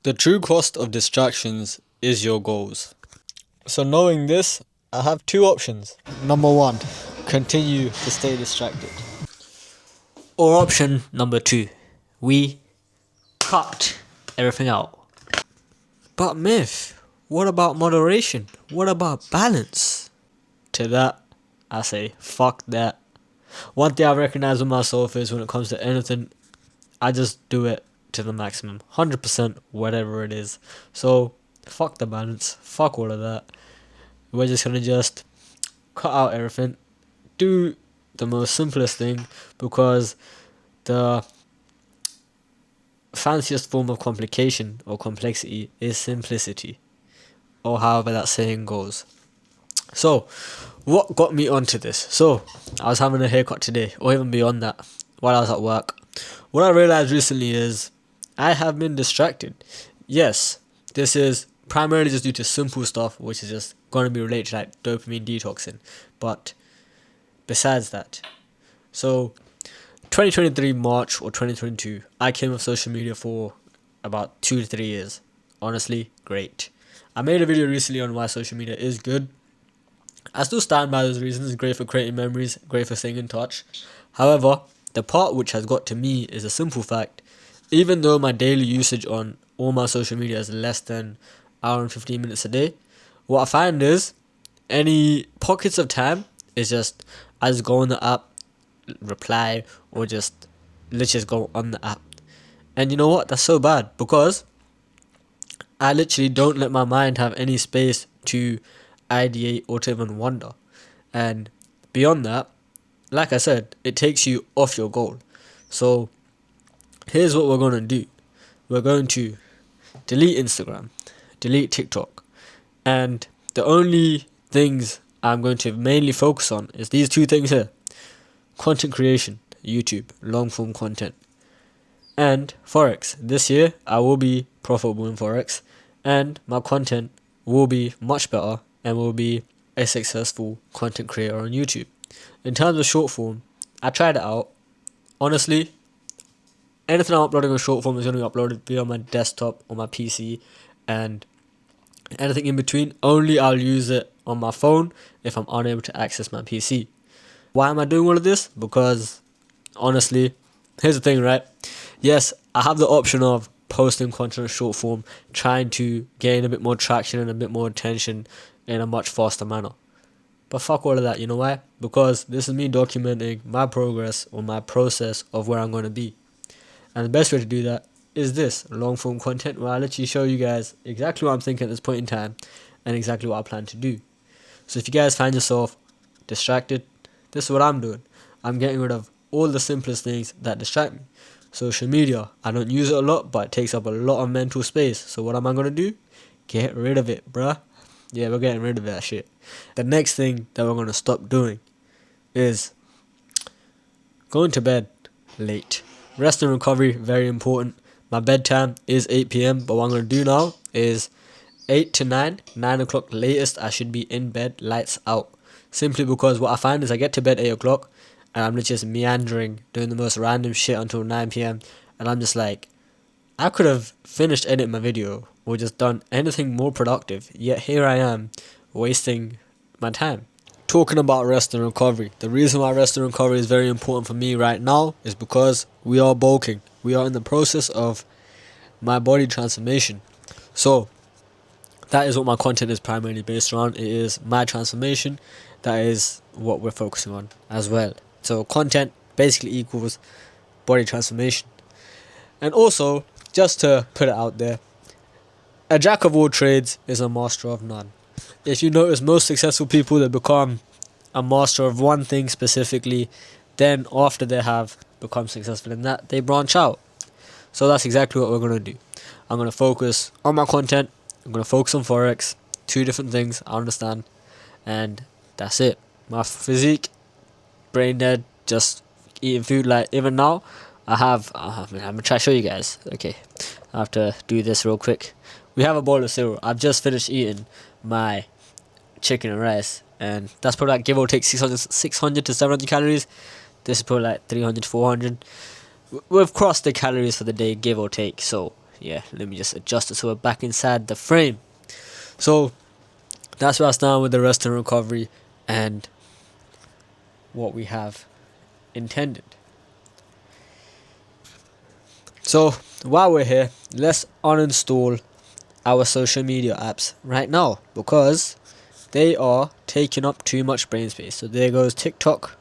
The true cost of distractions is your goals. So knowing this, I have two options. Number one, continue to stay distracted. Or option number 2, we cut everything out. But Myth, what about moderation? What about balance? To that, I say, fuck that. One thing I recognize with myself is when it comes to anything, I just do it to the maximum. 100%, whatever it is. So, fuck the balance. Fuck all of that. We're just gonna just cut out everything. Do the most simplest thing, because the fanciest form of complication or complexity is simplicity, or however that saying goes. So, what got me onto this? So, I was having a haircut today, or even beyond that, while I was at work. What I realized recently is I have been distracted. Yes, this is primarily just due to simple stuff, which is just going to be related to like dopamine detoxing. But besides that, so 2023 March or 2022, I came off social media for about 2 to 3 years. Honestly, great. I made a video recently on why social media is good. I still stand by those reasons. It's great for creating memories, great for staying in touch. However, the part which has got to me is a simple fact. Even though my daily usage on all my social media is less than an hour and 15 minutes a day, what I find is any pockets of time is just I just go on the app, reply, or just literally just go on the app. And you know what? That's so bad, because I literally don't let my mind have any space to ideate or to even wonder. And beyond that, like I said, it takes you off your goal. So here's what we're going to do. We're going to delete Instagram, delete TikTok, and the only things I'm going to mainly focus on is these two things here: content creation, YouTube, long form content, and Forex. This year I will be profitable in Forex, and my content will be much better and will be a successful content creator on YouTube. In terms of short form, I tried it out. Honestly, anything I'm uploading on short form is going to be uploaded via my desktop or my PC, and anything in between, only I'll use it on my phone if I'm unable to access my PC. Why am I doing all of this? Because honestly, here's the thing, right? Yes, I have the option of posting content in short form, trying to gain a bit more traction and a bit more attention in a much faster manner. But fuck all of that, you know why? Because this is me documenting my progress or my process of where I'm going to be. And the best way to do that is this long form content, where I literally show you guys exactly what I'm thinking at this point in time and exactly what I plan to do. So if you guys find yourself distracted, this is what I'm doing. I'm getting rid of all the simplest things that distract me. Social media, I don't use it a lot, but it takes up a lot of mental space. So what am I going to do? Get rid of it, bruh. Yeah, we're getting rid of that shit. The next thing that we're going to stop doing is going to bed late. Rest and recovery, very important. My bedtime is 8 p.m, but what I'm going to do now is 8 to 9, 9 o'clock latest, I should be in bed, lights out. Simply because what I find is I get to bed 8 o'clock and I'm just meandering, doing the most random shit until 9 p.m. And I'm just like, I could have finished editing my video or just done anything more productive, yet here I am wasting my time. Talking about rest and recovery, the reason why rest and recovery is very important for me right now is because we are bulking. We are in the process of my body transformation. So that is what my content is primarily based around. It is my transformation. That is what we're focusing on as well. So content basically equals body transformation. And also, just to put it out there, a jack of all trades is a master of none. If you notice, most successful people that become a master of one thing specifically, then after they have become successful in that, they branch out. So that's exactly what we're going to do. I'm going to focus on my content. I'm going to focus on Forex. Two different things, I understand. And that's it. My physique, brain dead, just eating food. Like even now, I'm going to try to show you guys. Okay, I have to do this real quick. We have a bowl of cereal. I've just finished eating my chicken and rice, and that's probably like give or take 600 to 700 calories. This is probably like 300 to 400. We've crossed the calories for the day, give or take. So Yeah, let me just adjust it so we're back inside the frame. So that's where I stand with the rest and recovery and what we have intended. So while we're here, let's uninstall our social media apps right now because they are taking up too much brain space. So there goes TikTok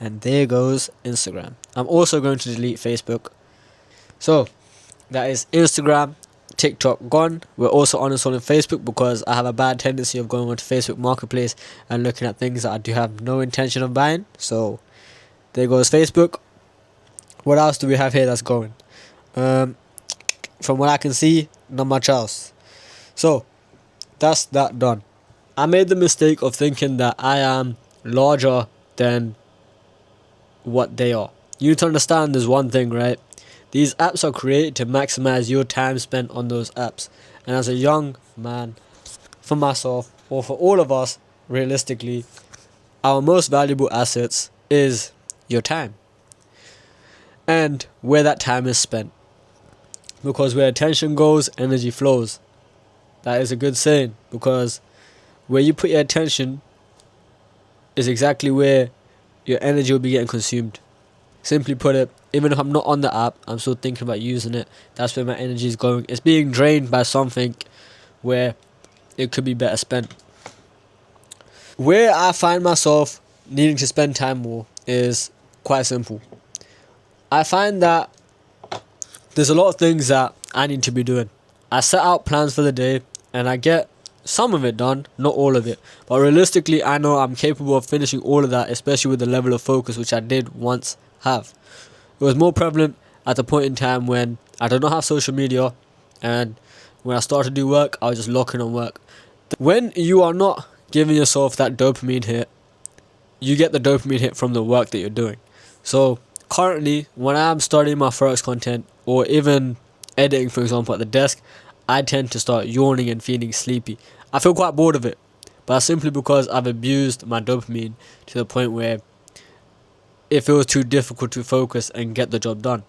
and there goes Instagram. I'm also going to delete Facebook. So that is Instagram, TikTok gone. We're also uninstalling Facebook because I have a bad tendency of going onto Facebook Marketplace and looking at things that I do have no intention of buying. So there goes Facebook. What else do we have here that's going? From what I can see, not much else. So that's that done. I made the mistake of thinking that I am larger than what they are. You need to understand there's one thing, right? These apps are created to maximize your time spent on those apps. And as a young man, for myself, or for all of us, realistically, our most valuable assets is your time. And where that time is spent. Because where attention goes, energy flows. That is a good saying. Because where you put your attention is exactly where your energy will be getting consumed. Simply put it, even if I'm not on the app, I'm still thinking about using it. That's where my energy is going. It's being drained by something where it could be better spent. Where I find myself needing to spend time more is quite simple. I find that there's a lot of things that I need to be doing. I set out plans for the day and I get some of it done, not all of it. But realistically, I know I'm capable of finishing all of that, especially with the level of focus which I did once have. It was more prevalent at the point in time when I did not have social media, and when I started to do work, I was just locking on work. When you are not giving yourself that dopamine hit, you get the dopamine hit from the work that you're doing. So currently, when I'm studying my Forex content or even editing, for example, at the desk, I tend to start yawning and feeling sleepy. I feel quite bored of it, but that's simply because I've abused my dopamine to the point where it feels too difficult to focus and get the job done.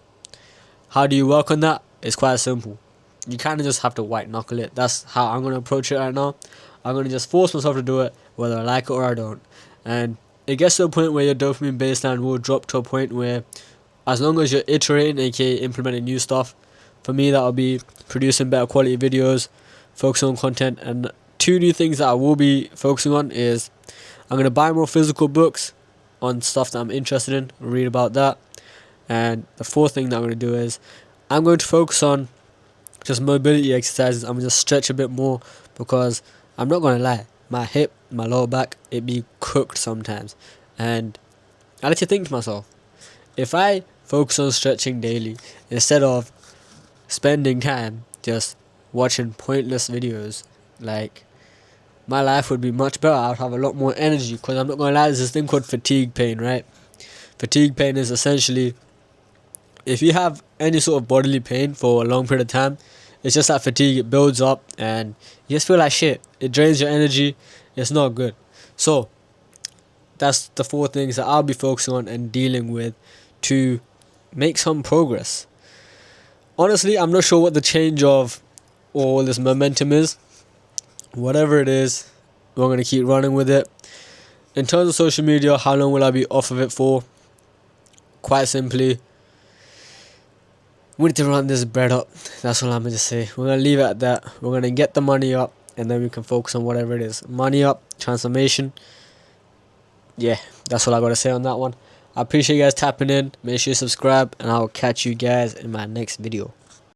How do you work on that? It's quite simple. You kind of just have to white knuckle it. That's how I'm going to approach it right now. I'm going to just force myself to do it, whether I like it or I don't. And it gets to a point where your dopamine baseline will drop to a point where, as long as you're iterating, aka implementing new stuff, for me that'll be producing better quality videos, focusing on content. And two new things that I will be focusing on is I'm going to buy more physical books on stuff that I'm interested in, read about that. And the fourth thing that I'm going to do is I'm going to focus on just mobility exercises. I'm going to just stretch a bit more because I'm not going to lie, my hip, my lower back, it be cooked sometimes. And I like to think to myself, if I focus on stretching daily instead of spending time just watching pointless videos, like, my life would be much better. I would have a lot more energy because I'm not going to lie, there's this thing called fatigue pain, right? Fatigue pain is essentially, if you have any sort of bodily pain for a long period of time, it's just that fatigue, it builds up and you just feel like shit. It drains your energy. It's not good. So that's the four things that I'll be focusing on and dealing with to make some progress. Honestly, I'm not sure what the change of all this momentum is. Whatever it is, we're going to keep running with it. In terms of social media, how long will I be off of it for? Quite simply, we need to run this bread up. That's all I'm going to say. We're going to leave it at that. We're going to get the money up and then we can focus on whatever it is. Money up, transformation. Yeah, that's all I got to say on that one. I appreciate you guys tapping in. Make sure you subscribe and I'll catch you guys in my next video.